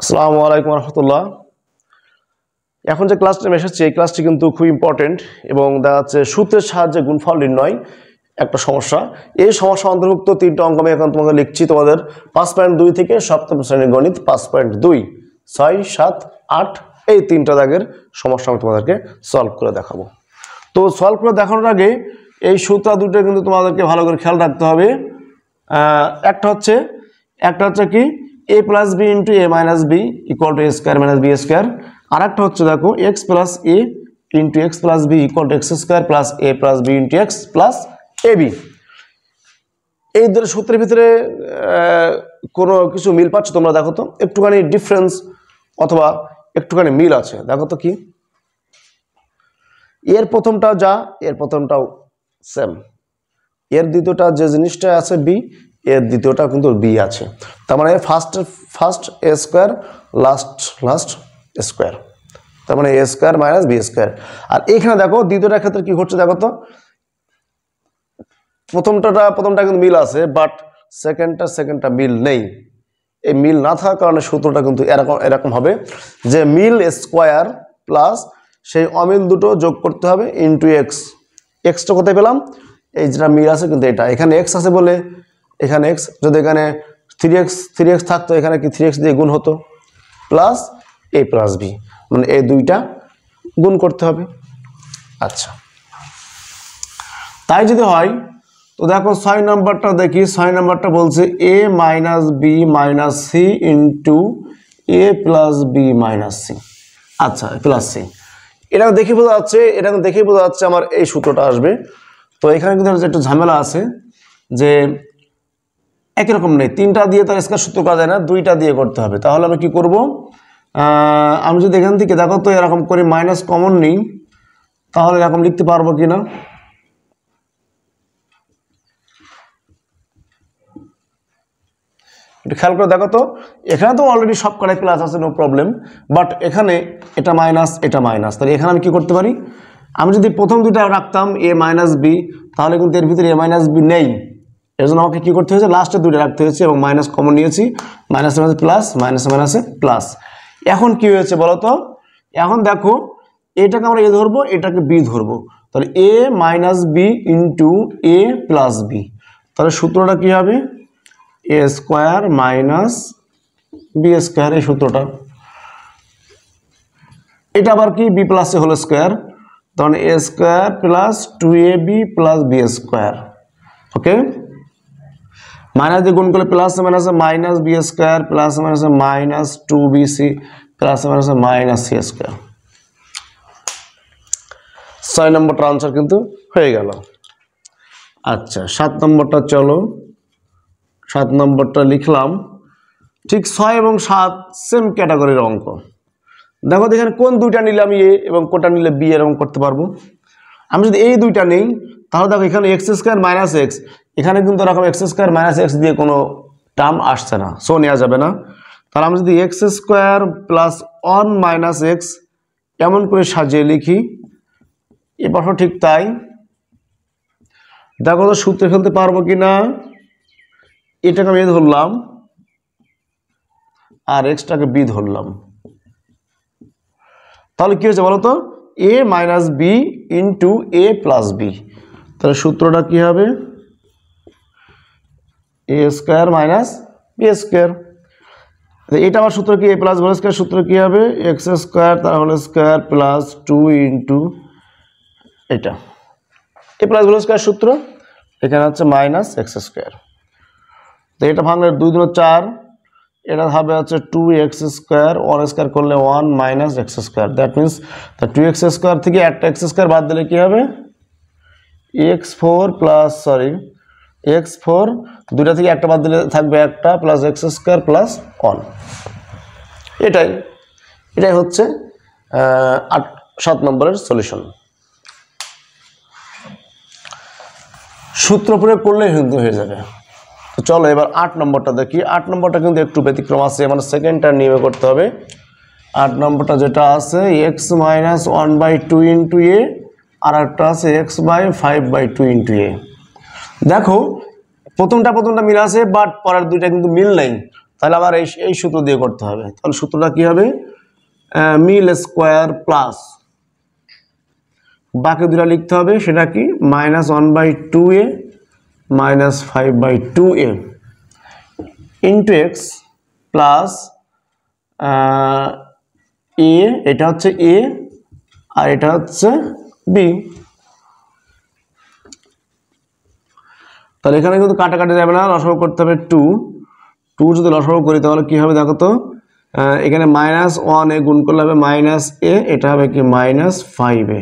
আসসালামু আলাইকুম রহমতুল্লাহ। এখন যে ক্লাসটা এসেছে এই ক্লাসটি কিন্তু খুব ইম্পর্টেন্ট এবং দেখা যাচ্ছে সূত্রের সাহায্যে গুণফল নির্ণয় একটা সমস্যা। এই সমস্যা অন্তর্ভুক্ত 3টা অঙ্ক আমি এখন তোমাদের লিখছি তোমাদের 5.2 থেকে সপ্তম শ্রেণীর গণিত 5.2, 6, 7, 8 এই 3টা দাগের সমস্যা আমি তোমাদেরকে সলভ করে দেখাবো। তো সলভ করে দেখানোর আগে এই সূত্র দুটো কিন্তু তোমাদেরকে ভালো করে খেয়াল রাখতে হবে। একটা হচ্ছে কি a plus b into a minus b equal to a square minus b square, আর একটা হচ্ছে দেখো x plus a into x plus b equal to x square plus a plus b into x plus ab। এই দুটো সূত্রের ভিতরে কোনো কিছু মিল পাচ্ছ তোমরা? দেখো তো একটুখানি ডিফারেন্স অথবা একটুখানি মিল আছে, দেখো তো কি। এর প্রথমটা যা এর প্রথমটাও সেম, এর দ্বিতীয়টা যে জিনিসটা আছে বি এর দ্বিতীয়টা কিন্তু বি আছে, তার মানে ফার্স্ট এ স্কোয়ার লাস্ট স্কোয়ার, তার মানে এ স্কোয়ার মাইনাস বি স্কোয়ার। আর এইখানে দেখো দ্বিতীয়টার ক্ষেত্রে কি ঘটছে দেখো তো, প্রথমটা কিন্তু মিল আছে বাট সেকেন্ডটা মিল নেই। এই মিল না থাকার কারণে সূত্রটা কিন্তু এরকম হবে যে মিল স্কোয়ার প্লাস সেই অমিল দুটো যোগ করতে হবে ইন্টু এক্স। এক্সটা কোথায় পেলাম? এই যেটা মিল আছে কিন্তু এটা, এখানে এক্স আছে বলে এখানে এক্স, যদি এখানে 3x থাকতো এখানে কি 3x দিয়ে গুণ হতো, প্লাস a প্লাস বি, মানে এই দুইটা গুণ করতে হবে। আচ্ছা, তাই যদি হয় তো দেখো 6 নম্বরটা দেখি। 6 নম্বরটা বলছে a minus B minus C into a plus B minus C. আচ্ছা, প্লাস সি, এটা দেখে বোঝা যাচ্ছে আমার এই সূত্রটা আসবে। তো এখানে কিন্তু একটু ঝামেলা আছে যে একই রকম নেই, 3টা দিয়ে তার স্কয়ার সূত্র করা যায় না, 2টা দিয়ে করতে হবে। তাহলে আমি কি করব, আমি যদি এখান থেকে দেখো তো এরকম করে মাইনাস কমন নিই তাহলে এরকম লিখতে পারবো কিনা। একটু খেয়াল করে দেখো তো, এখানে তো অলরেডি সব কটাই প্লাস আছে, নো প্রবলেম, বাট এখানে এটা মাইনাস তাহলে এখানে আমি কি করতে পারি, আমি যদি প্রথম দুইটা রাখতাম এ মাইনাস বি তাহলে কিন্তু এর ভিতরে এ মাইনাস বি নেই, এর জন্য আমাকে কি করতে হয়েছে লাস্টে দুইটা রাখতে হয়েছে এবং মাইনাস কমন নিয়েছি, মাইনাসে প্লাস মাইনাসে প্লাস। এখন কি হয়েছে বলো তো, এখন দেখো এটাকে আমরা এ ধরবো এটাকে বি ধরবো, তাহলে A minus B into A plus B, তাহলে সূত্রটা কি হবে A square minus B square, এই সূত্রটা। এটা আবার কি B plus A whole square, তখন A square plus 2ab plus B square. Okay, minus দিয়ে গুণ করলে প্লাস মাইনাসে মাইনাস বি স্কোয়ার প্লাস মাইনাসে মাইনাস 2bc প্লাস মাইনাসে মাইনাস সি স্কোয়ার। 6 নম্বরটা আনসার কিন্তু হয়ে গেল। আচ্ছা, 7 নম্বরটা চলো, 7 নম্বরটা লিখলাম। ঠিক 6 এবং 7 সেম ক্যাটাগরির অঙ্ক। দেখো এখানে কোন দুইটা নিলে আমি এ এবং কোনটা নিলে বি এরকম করতে পারবো। আমি যদি এই দুইটা নেই তাহলে দেখো এখানে এক্স স্কোয়ার মাইনাস এক্স, এখানে কিন্তু এরকম এক্স স্কোয়ার মাইনাস এক্স দিয়ে কোনো টার্ম আসছে না, সো নেওয়া যাবে না। তাহলে আমি যদি x square plus 1 minus x এমন করে সাজিয়ে লিখি, এবার ঠিক তাই। দেখো তো সূত্রে ফেলতে পারবো কি না, এটাকে আমি এ ধরলাম আর এক্সটাকে বি ধরলাম, তাহলে কি হয়েছে বলো তো এ minus B into A plus B, তাহলে সূত্রটা কি হবে A square minus B square. এটা আমার সূত্র কি এ প্লাস হোল স্কোয়ার, সূত্র কি হবে এক্স স্কোয়ার তার হোল স্কোয়ার প্লাস 2 ইন্টু এটা এ প্লাস হোল স্কোয়ার সূত্র, এখানে হচ্ছে মাইনাস এক্স স্কোয়ার। তো এটা ভাঙলে 2 2 4, এটা হবে হচ্ছে 2x স্কোয়ার, 1 স্কোয়ার করলে 1 minus x square, that means 2x square থেকে একটা এক্স স্কোয়ার বাদ দিলে কি হবে x4 প্লাস x4, দুটা থেকে একটা বাদ দিলে থাকবে একটা প্লাস এক্স স্কোয়ার প্লাস 1। এটাই হচ্ছে 7 নম্বরের সলিউশন। সূত্র প্রয়োগ করলেই কিন্তু হয়ে যাবে। তো চলো এবার 8 নম্বরটা দেখি। 8 নম্বরটা কিন্তু একটু ব্যতিক্রম আছে, মানে সেকেন্ডটা নিয়ে করতে হবে। 8 নম্বরটা যেটা আছে এক্স মাইনাস 1/2 ইন্টু এ, আর একটা আছে এক্স বাই 5/2 ইন্টু এ। দেখো প্রথমটা মিল আছে বাট পরের দুইটা কিন্তু মিল নেই, তাহলে আবার এই সূত্র দিয়ে করতে হবে। তাহলে সূত্রটা কি হবে? মিল স্কোয়ার প্লাস বাকি দুটা লিখতে হবে, সেটা কি -1/2a -5/2a into x plus এ, এটা হচ্ছে এ আর এটা হচ্ছে বি। তাহলে এখানে কিন্তু কাটাকাটি যাবে না, লসাগু করতে হবে 2 যদি লসাগু করি তাহলে কি হবে দেখো তো, এখানে -1 গুণ করলে হবে -a, এটা হবে কি -5a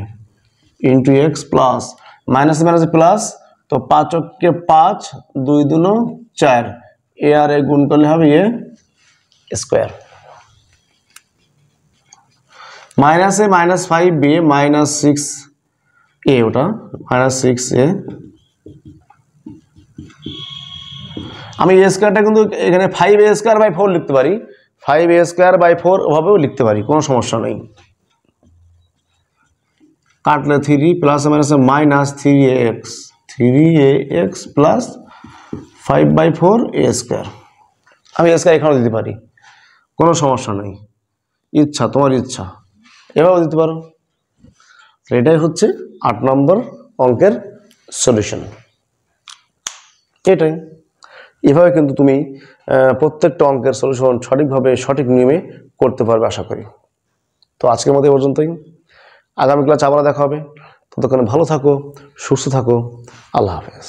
into x plus minus plus, তো 5 × 5 2 × 4 এ আর এ গুণ করলে হবে A square -a -5b -6a, ওটা -6a। আমি এ স্কোয়ারটা কিন্তু এখানে 5a² 4 লিখতে পারি, 5a² 4 ওভাবেও লিখতে পারি, কোনো সমস্যা নেই। কাটলে 3 প্লাস -3ax প্লাস 5/4a²। আমি a² এখানেও দিতে পারি, কোনো সমস্যা নেই, ইচ্ছা তোমার ইচ্ছা, এভাবেও দিতে পারো। এটাই হচ্ছে 8 নম্বর অঙ্কের সলিউশন। এটাই, এভাবে কিন্তু তুমি প্রত্যেকটা অঙ্কের সলিউশন সঠিকভাবে সঠিক নিয়মে করতে পারবে আশা করি। তো আজকের মতো এই পর্যন্তই, আগামী ক্লাসে আবার দেখা হবে। ততক্ষণে ভালো থাকো, সুস্থ থাকো, আল্লাহ হাফেজ।